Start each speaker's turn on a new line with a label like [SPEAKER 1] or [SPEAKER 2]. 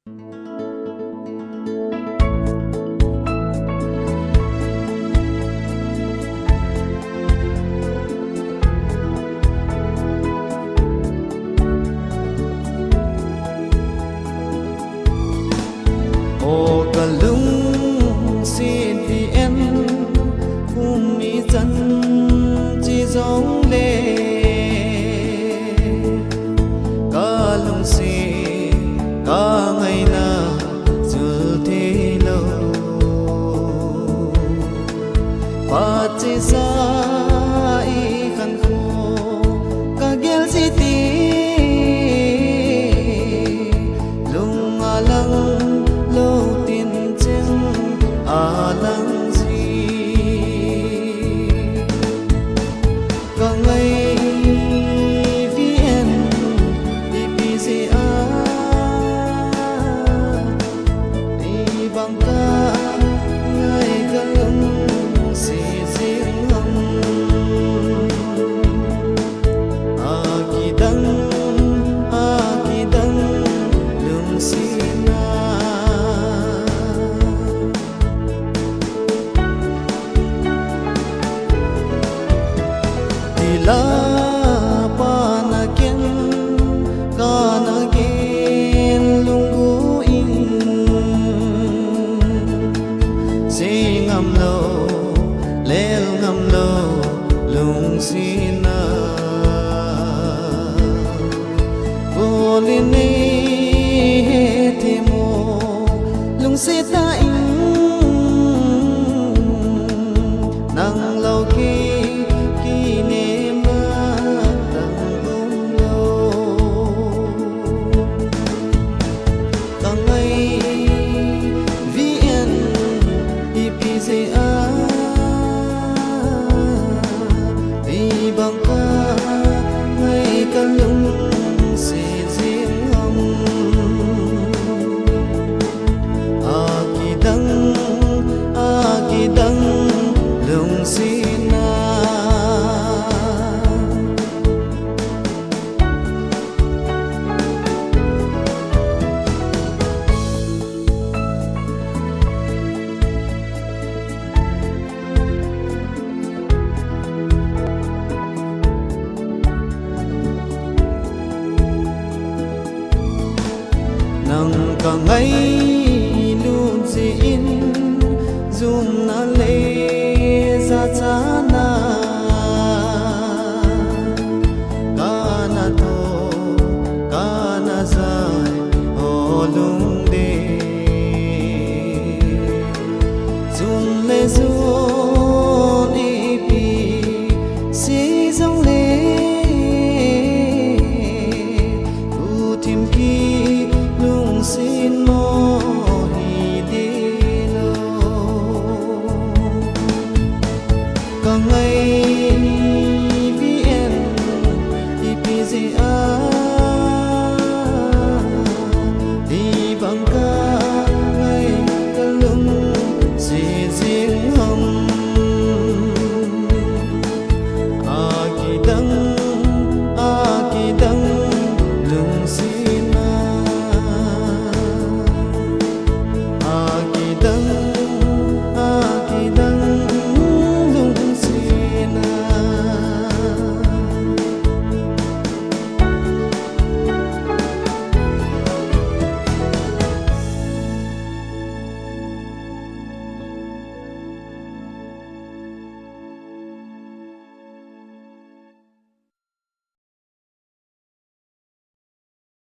[SPEAKER 1] ô cả lung xin thì em cùng mi chân chỉ giống lệ cả lung xin cả ngày nào chưa thế lâu và chỉ xa ý khăn khô cả ghé gì tí lung à lăng lâu tiền chân à lăng gì cả ngày vì em đi bị gì đi bằng ca ngày cả lưng xì riêng hầm kỳ đắng lưng xì la panakin kanagin lungguin si ngam lo lel ngam lo lung sina bolini temo lung sita in nang lo ki đi bằng ca ngày cả lung xì riêng hồng kỳ đắng lung xì na nang cả ngày luôn in zoom na lê ra chán